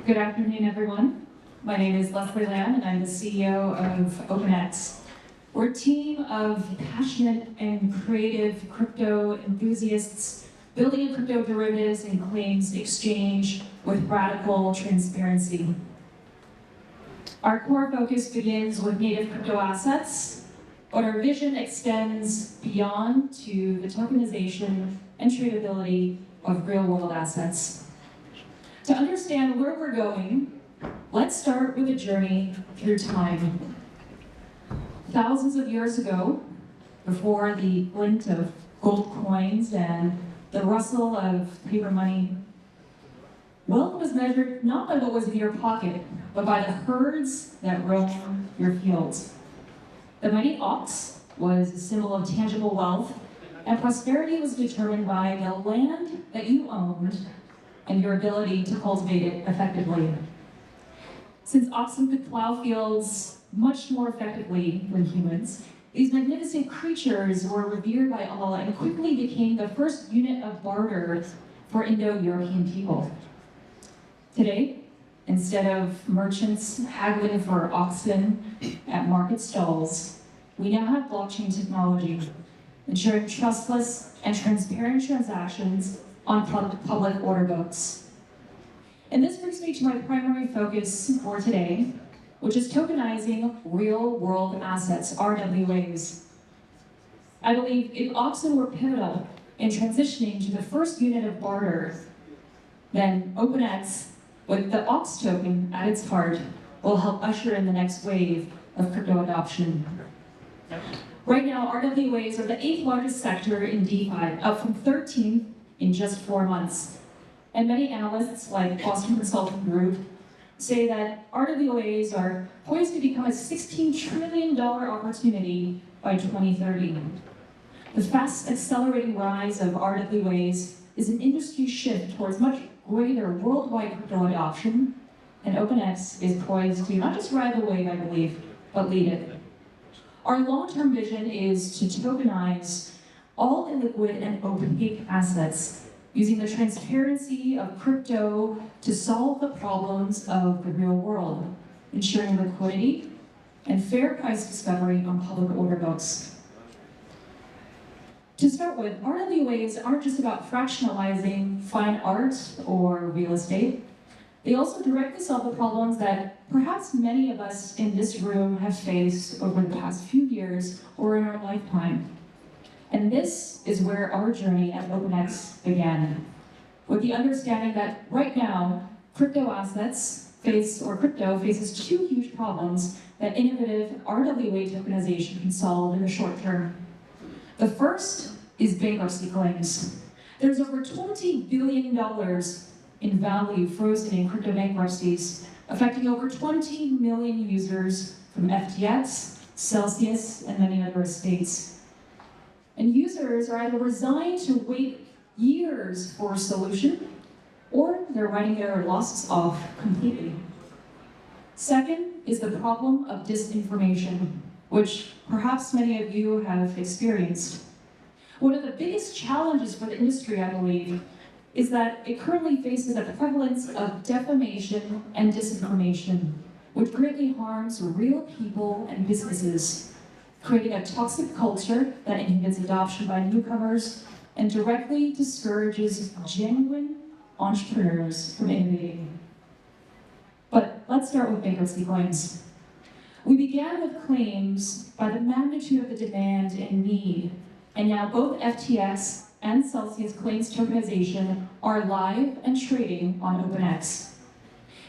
Good afternoon, everyone. My name is Leslie Lamb, and I'm the CEO of Opnx. We're a team of passionate and creative crypto enthusiasts building a crypto derivatives and claims exchange with radical transparency. Our core focus begins with native crypto assets, but our vision extends beyond to the tokenization and tradability of real-world assets. To understand where we're going, let's start with a journey through time. Thousands of years ago, before the glint of gold coins and the rustle of paper money, wealth was measured not by what was in your pocket, but by the herds that roam your fields. The mighty ox was a symbol of tangible wealth, and prosperity was determined by the land that you owned and your ability to cultivate it effectively. Since oxen could plow fields much more effectively than humans, these magnificent creatures were revered by all and quickly became the first unit of barter for Indo-European people. Today, instead of merchants haggling for oxen at market stalls, we now have blockchain technology, ensuring trustless and transparent transactions on public order books. And this brings me to my primary focus for today, which is tokenizing real-world assets, RWAs. I believe if oxen were pivotal in transitioning to the first unit of barter, then Opnx, with the OX token at its heart, will help usher in the next wave of crypto adoption. Right now, RWAs are the 8th largest sector in DeFi, up from 13th in just 4 months. And many analysts, like Boston Consulting Group, say that RWAs are poised to become a $16 trillion opportunity by 2030. The fast accelerating rise of RWAs is an industry shift towards much greater worldwide crypto adoption, and Opnx is poised to not just ride the wave, I believe, but lead it. Our long-term vision is to tokenize all illiquid and opaque assets using the transparency of crypto to solve the problems of the real world, ensuring liquidity and fair price discovery on public order books. To start with, RWAs aren't just about fractionalizing fine art or real estate. They also directly solve the problems that perhaps many of us in this room have faced over the past few years or in our lifetime. And this is where our journey at Opnx began, with the understanding that right now, crypto faces 2 huge problems that innovative RWA tokenization can solve in the short term. The first is bankruptcy claims. There's over $20 billion in value frozen in crypto bankruptcies, affecting over 20 million users from FTX, Celsius, and many other estates. And users are either resigned to wait years for a solution, or they're writing their losses off completely. Second is the problem of disinformation, which perhaps many of you have experienced. One of the biggest challenges for the industry, I believe, is that it currently faces a prevalence of defamation and disinformation, which greatly harms real people and businesses, creating a toxic culture that inhibits adoption by newcomers and directly discourages genuine entrepreneurs from innovating. But let's start with bankruptcy claims. We began with claims by the magnitude of the demand and need, and now both FTX and Celsius claims tokenization are live and trading on Opnx.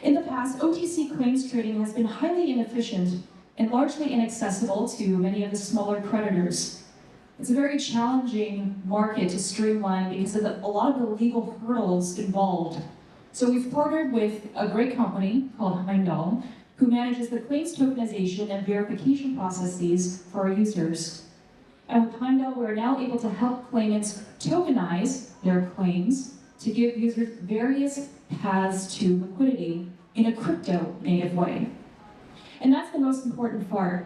In the past, OTC claims trading has been highly inefficient and largely inaccessible to many of the smaller creditors. It's a very challenging market to streamline because of a lot of the legal hurdles involved. So we've partnered with a great company called Heimdall, who manages the claims tokenization and verification processes for our users. And with Heimdall, we're now able to help claimants tokenize their claims to give users various paths to liquidity in a crypto-native way. And that's the most important part.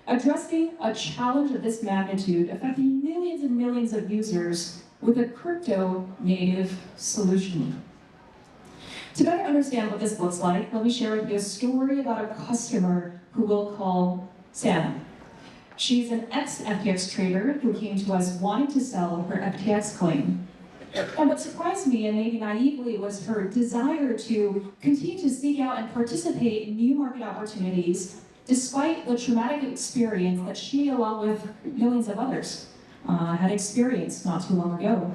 Addressing a challenge of this magnitude affecting millions and millions of users with a crypto-native solution. To better understand what this looks like, let me share with you a story about a customer who we'll call Sam. She's an ex-FTX trader who came to us wanting to sell her FTX claim. And what surprised me, and maybe naively, was her desire to continue to seek out and participate in new market opportunities despite the traumatic experience that she, along with millions of others, had experienced not too long ago.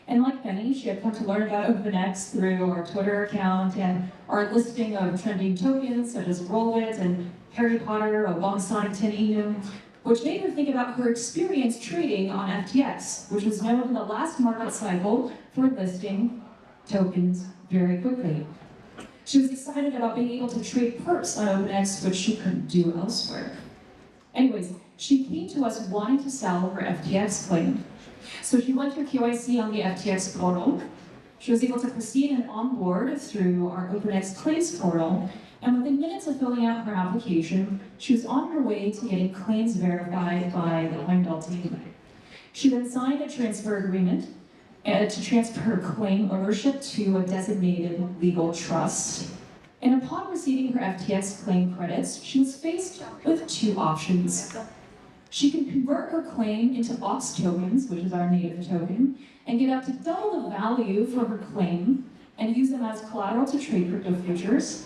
And like many, she had come to learn about Opnx through our Twitter account and our listing of trending tokens such as Rollbit and Harry Potter, or Bongsonic 10 Enum, which made her think about her experience trading on FTX, which was known in the last market cycle for listing tokens very quickly. She was excited about being able to trade perps on Opnx, which she couldn't do elsewhere. Anyways, she came to us wanting to sell her FTX claim. So she went through KYC on the FTX portal. She was able to proceed and onboard through our Opnx claims portal, and within minutes of filling out her application, she was on her way to getting claims verified by the Heimdall team. She then signed a transfer agreement to transfer her claim ownership to a designated legal trust. And upon receiving her FTX claim credits, she was faced with two options. She can convert her claim into Opnx tokens, which is our native token, and get up to double the value for her claim and use them as collateral to trade crypto futures.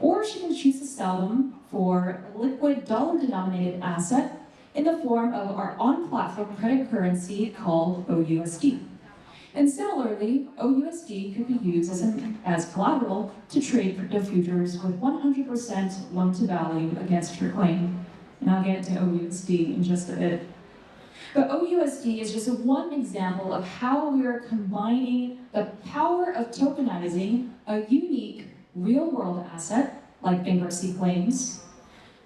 Or she can choose to sell them for a liquid dollar-denominated asset in the form of our on-platform credit currency called OUSD. And similarly, OUSD could be used as collateral to trade crypto futures with 100% loan-to-value against her claim. And I'll get into OUSD in just a bit. But OUSD is just one example of how we are combining the power of tokenizing a unique real-world asset, like bankruptcy claims,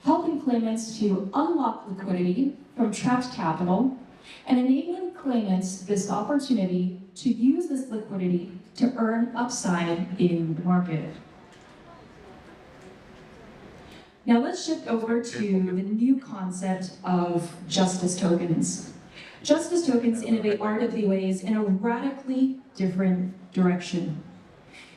helping claimants to unlock liquidity from trapped capital, and enabling claimants this opportunity to use this liquidity to earn upside in the market. Now let's shift over to the new concept of justice tokens. Justice tokens innovate RWAs in a radically different direction.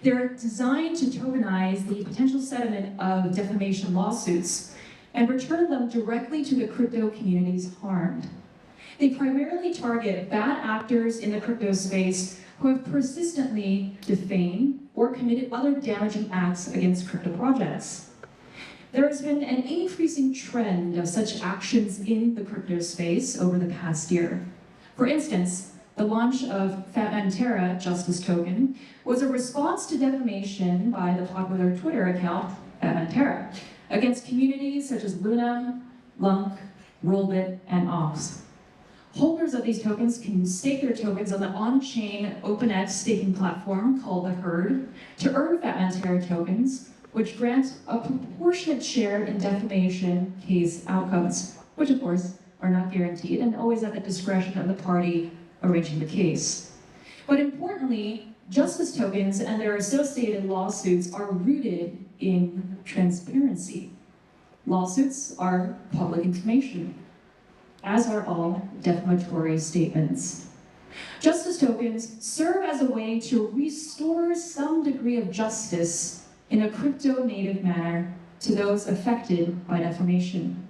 They're designed to tokenize the potential settlement of defamation lawsuits and return them directly to the crypto communities harmed. They primarily target bad actors in the crypto space who have persistently defamed or committed other damaging acts against crypto projects. There has been an increasing trend of such actions in the crypto space over the past year. For instance, the launch of Fatman Justice Token was a response to defamation by the popular Twitter account Fatman against communities such as Luna, Lunk, Rollbit, and Opnx. Holders of these tokens can stake their tokens on the on-chain Opnx staking platform called the Herd to earn Fatman tokens, which grants a proportionate share in defamation case outcomes, which of course are not guaranteed and always at the discretion of the party arranging the case. But importantly, justice tokens and their associated lawsuits are rooted in transparency. Lawsuits are public information, as are all defamatory statements. Justice tokens serve as a way to restore some degree of justice in a crypto-native manner to those affected by defamation.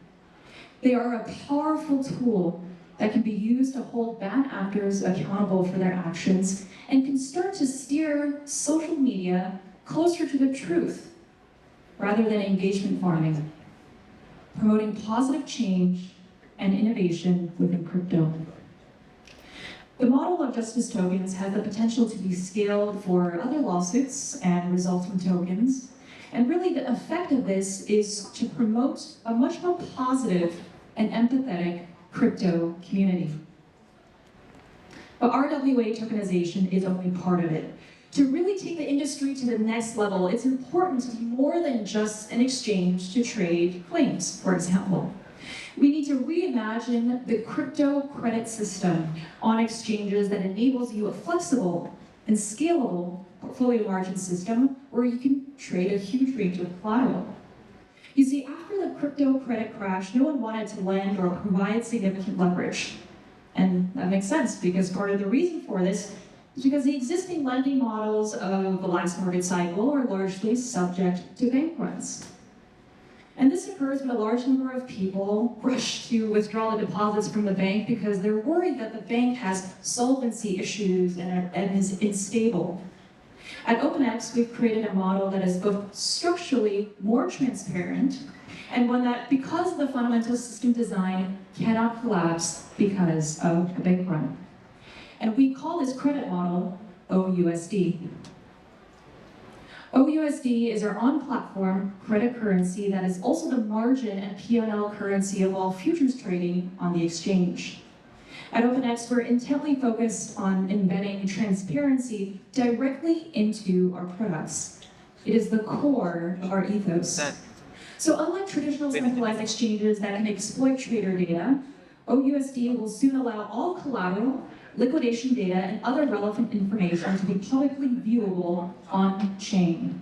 They are a powerful tool that can be used to hold bad actors accountable for their actions and can start to steer social media closer to the truth rather than engagement farming, promoting positive change and innovation within crypto. The model of justice tokens has the potential to be scaled for other lawsuits and resulting tokens. And really the effect of this is to promote a much more positive and empathetic crypto community. But RWA tokenization is only part of it. To really take the industry to the next level, it's important to be more than just an exchange to trade claims, for example. We need to reimagine the crypto credit system on exchanges that enables you a flexible and scalable portfolio margin system where you can trade a huge range of collateral. You see, after the crypto credit crash, no one wanted to lend or provide significant leverage. And that makes sense, because part of the reason for this is because the existing lending models of the last market cycle are largely subject to bank runs. And this occurs when a large number of people rush to withdraw the deposits from the bank because they're worried that the bank has solvency issues and is unstable. At Opnx, we've created a model that is both structurally more transparent and one that, because of the fundamental system design, cannot collapse because of a bank run. And we call this credit model OUSD. OUSD is our on-platform credit currency that is also the margin and P&L currency of all futures trading on the exchange. At Opnx, we're intently focused on embedding transparency directly into our products. It is the core of our ethos. So unlike traditional centralized exchanges that can exploit trader data, OUSD will soon allow all collateral, liquidation data, and other relevant information to be publicly viewable on-chain.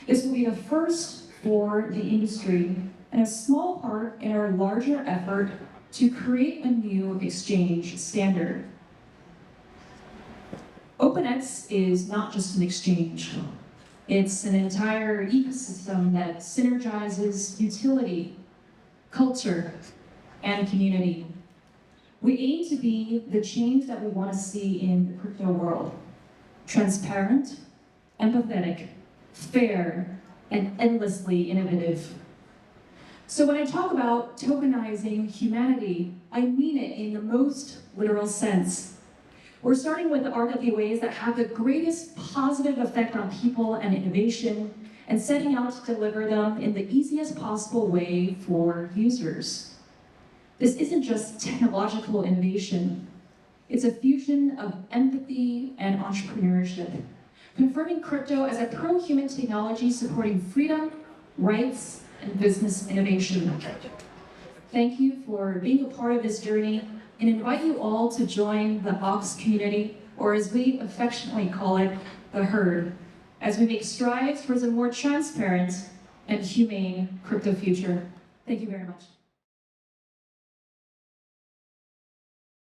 This will be the first for the industry and a small part in our larger effort to create a new exchange standard. Opnx is not just an exchange. It's an entire ecosystem that synergizes utility, culture, and community. We aim to be the change that we want to see in the crypto world. Transparent, empathetic, fair, and endlessly innovative. So when I talk about tokenizing humanity, I mean it in the most literal sense. We're starting with the RWAs that have the greatest positive effect on people and innovation, and setting out to deliver them in the easiest possible way for users. This isn't just technological innovation. It's a fusion of empathy and entrepreneurship, confirming crypto as a pro-human technology supporting freedom, rights, and business innovation. Thank you for being a part of this journey, and invite you all to join the Opnx community, or as we affectionately call it, the herd, as we make strides towards a more transparent and humane crypto future. Thank you very much.